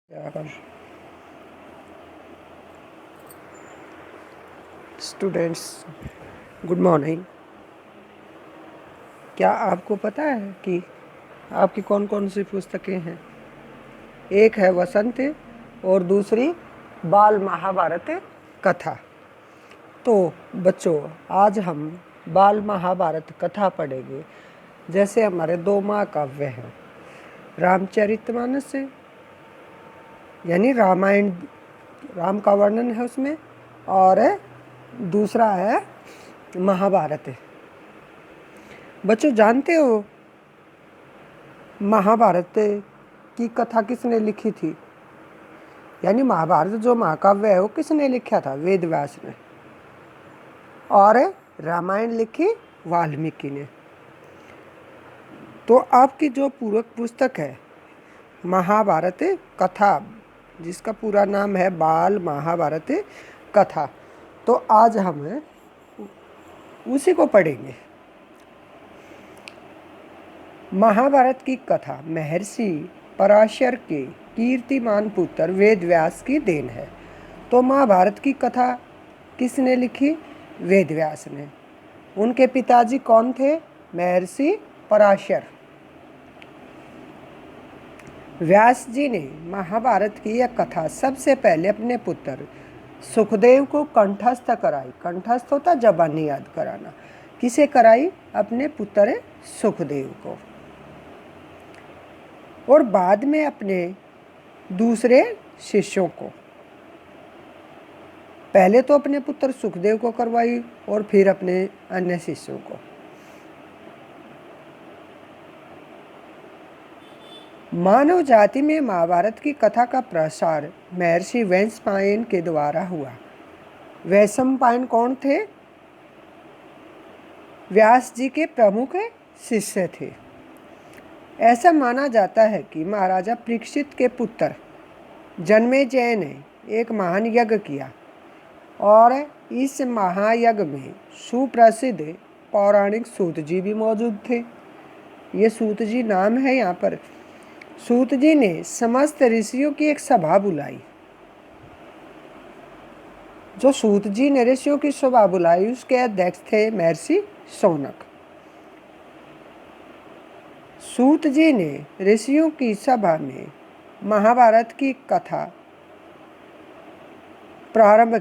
यार students, good morning. क्या आपको पता है कि आपकी कौन कौन सी पुस्तकें हैं? एक है वसंत और दूसरी बाल महाभारत कथा। तो बच्चों, आज हम बाल महाभारत कथा पढ़ेंगे। जैसे हमारे दो महाकाव्य हैं, रामचरितमानस यानी रामायण, राम का वर्णन है उसमें, और दूसरा है महाभारत। बच्चों, जानते हो महाभारत की कथा किसने लिखी थी? यानी महाभारत जो महाकाव्य है वो किसने लिखा था? वेद व्यास ने। और रामायण लिखी वाल्मीकि ने। तो आपकी जो पूरक पुस्तक है महाभारत कथा, जिसका पूरा नाम है बाल महाभारत कथा, तो आज हम उसी को पढ़ेंगे। महाभारत की कथा महर्षि पराशर के कीर्तिमान पुत्र वेद व्यास की देन है। तो महाभारत की कथा किसने लिखी? वेद व्यास ने। उनके पिताजी कौन थे? महर्षि पराशर। व्यास जी ने महाभारत की यह कथा सबसे पहले अपने पुत्र सुखदेव को कंठस्थ कराई। कंठस्थ होता जबानी याद कराना। किसे कराई? अपने पुत्र सुखदेव को। और बाद में अपने दूसरे शिष्यों को। पहले तो अपने पुत्र सुखदेव को करवाई और फिर अपने अन्य शिष्यों को। मानव जाति में महाभारत की कथा का प्रसार महर्षि वैशंपायन के द्वारा हुआ। वैशंपायन कौन थे? व्यास जी के प्रमुख शिष्य थे। ऐसा माना जाता है कि महाराजा परीक्षित के पुत्र जन्मेजय ने एक महान यज्ञ किया और इस महायज्ञ में सुप्रसिद्ध पौराणिक सूत जी भी मौजूद थे। ये सूत जी नाम है यहाँ पर। सूत जी ने समस्त ऋषियों की एक सभा बुलाई। जो सूत जी ने ऋषियों की सभा बुलाई उसके अध्यक्ष थे महर्षि शौनक। सूत जी ने ऋषियों की सभा में महाभारत की कथा प्रारंभ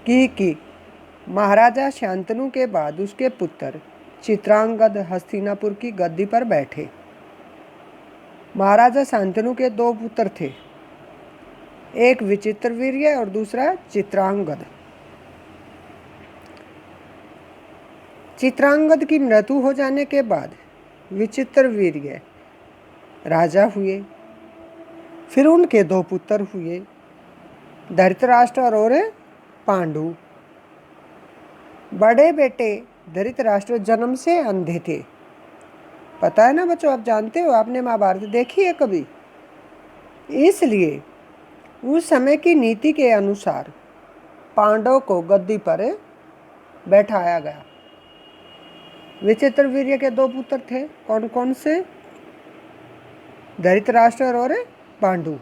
की महाराजा शांतनु के बाद उसके पुत्र चित्रांगद हस्तिनापुर की गद्दी पर बैठे। महाराजा शांतनु के दो पुत्र थे, एक विचित्रवीर्य और दूसरा चित्रांगद। चित्रांगद की मृत्यु हो जाने के बाद विचित्रवीर्य राजा हुए। फिर उनके दो पुत्र हुए, धृतराष्ट्र और पांडु। बड़े बेटे धृतराष्ट्र जन्म से अंधे थे। पता है ना बच्चों, आप जानते हो, आपने महाभारत देखी है कभी? इसलिए उस समय की नीति के अनुसार पांडव को गद्दी पर बैठाया गया। विचित्रवीर्य के दो पुत्र थे, कौन कौन से? धृतराष्ट्र और पांडु।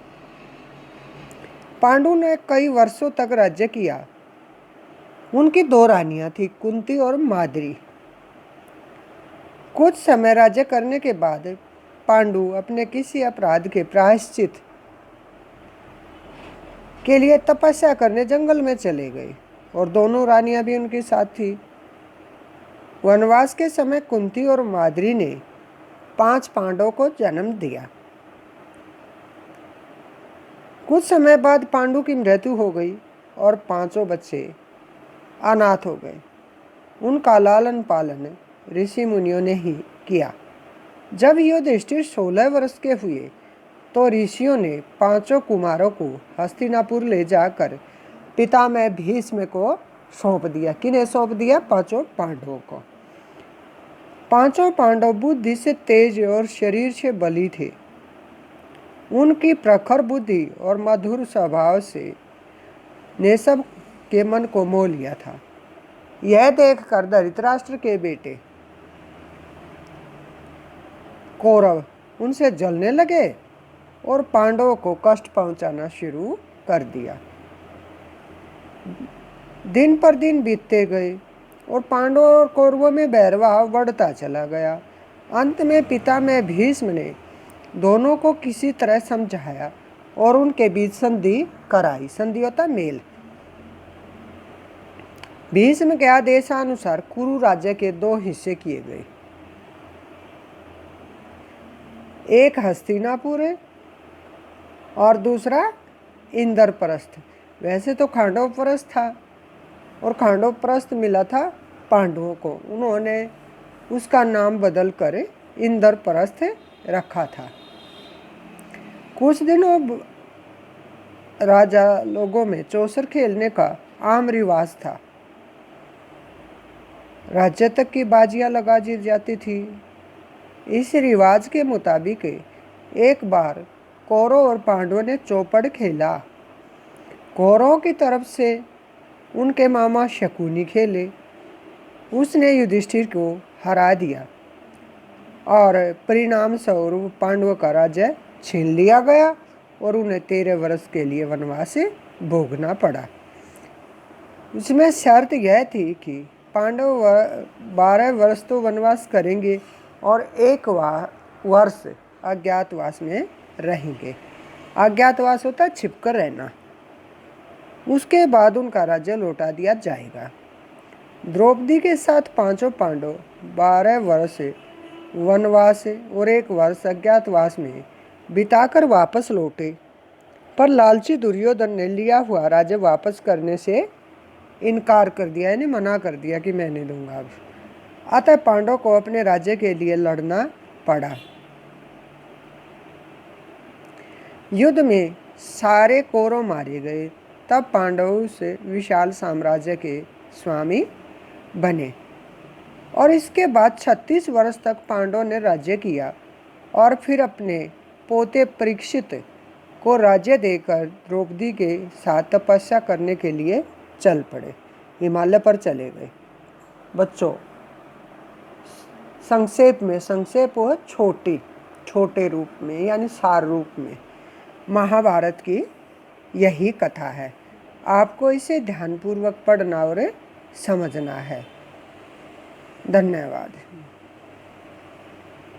पांडु ने कई वर्षों तक राज्य किया। उनकी दो रानियां थी, कुंती और माद्री। कुछ समय राज्य करने के बाद पांडु अपने किसी अपराध के प्रायश्चित के लिए तपस्या करने जंगल में चले गए और दोनों रानियां भी उनके साथ थी। वनवास के समय कुंती और माद्री ने 5 पांडवों को जन्म दिया। कुछ समय बाद पांडु की मृत्यु हो गई और 5 बच्चे अनाथ हो गए। उनका लालन पालन ऋषि मुनियों ने ही किया। जब युधिष्ठिर 16 वर्ष के हुए तो ऋषियों ने 5 कुमारों को हस्तिनापुर ले जाकर पितामह भीष्म को सौंप दिया। किन्हें सौंप दिया? 5 पांडवों को। 5 पांडव बुद्धि से तेज और शरीर से बली थे। उनकी प्रखर बुद्धि और मधुर स्वभाव से ने सब के मन को मोह लिया था। यह देखकर धृतराष्ट्र के बेटे कौरव उनसे जलने लगे और पांडवों को कष्ट पहुंचाना शुरू कर दिया। दिन पर दिन बीतते गए और पांडवों और कौरवों में बैरभाव बढ़ता चला गया। अंत में पितामह भीष्म ने दोनों को किसी तरह समझाया और उनके बीच संधि कराई। संधि होता मेल। भीष्म के आदेशानुसार कुरु राज्य के 2 हिस्से किए गए, एक हस्तिनापुर है और दूसरा इंद्रप्रस्थ। वैसे तो खांडवप्रस्थ था और खांडवप्रस्थ मिला था पांडवों को, उन्होंने उसका नाम बदल कर इंद्रप्रस्थ रखा था। कुछ दिनों राजा लोगों में चौसर खेलने का आम रिवाज था। राज्य तक की बाजियां लगा दी जाती थी। इस रिवाज के मुताबिक एक बार कौरव और पांडवों ने चौपड़ खेला। कौरवों की तरफ से उनके मामा शकुनी खेले। उसने युधिष्ठिर को हरा दिया और परिणाम स्वरूप पांडवों का राज्य छीन लिया गया और उन्हें 13 वर्ष के लिए वनवास भोगना पड़ा। उसमें शर्त यह थी कि पांडव 12 वर्ष तो वनवास करेंगे और 1 वर्ष अज्ञातवास में रहेंगे। अज्ञातवास होता है छिपकर रहना। उसके बाद उनका राज्य लौटा दिया जाएगा। द्रौपदी के साथ 5 पांडव 12 वर्ष वनवास और 1 वर्ष अज्ञातवास में बिताकर वापस लौटे, पर लालची दुर्योधन ने लिया हुआ राज्य वापस करने से इनकार कर दिया, यानी मना कर दिया कि मैं नहीं दूंगा। अब अतः पांडव को अपने राज्य के लिए लड़ना पड़ा। युद्ध में सारे कौरव मारे गए। तब पांडव उस विशाल साम्राज्य के स्वामी बने और इसके बाद 36 वर्ष तक पांडवों ने राज्य किया और फिर अपने पोते परीक्षित को राज्य देकर द्रौपदी के साथ तपस्या करने के लिए चल पड़े, हिमालय पर चले गए। बच्चों, संक्षेप में, संक्षेप हो छोटे रूप में यानी सार रूप में महाभारत की यही कथा है। आपको इसे ध्यानपूर्वक पढ़ना और समझना है। धन्यवाद।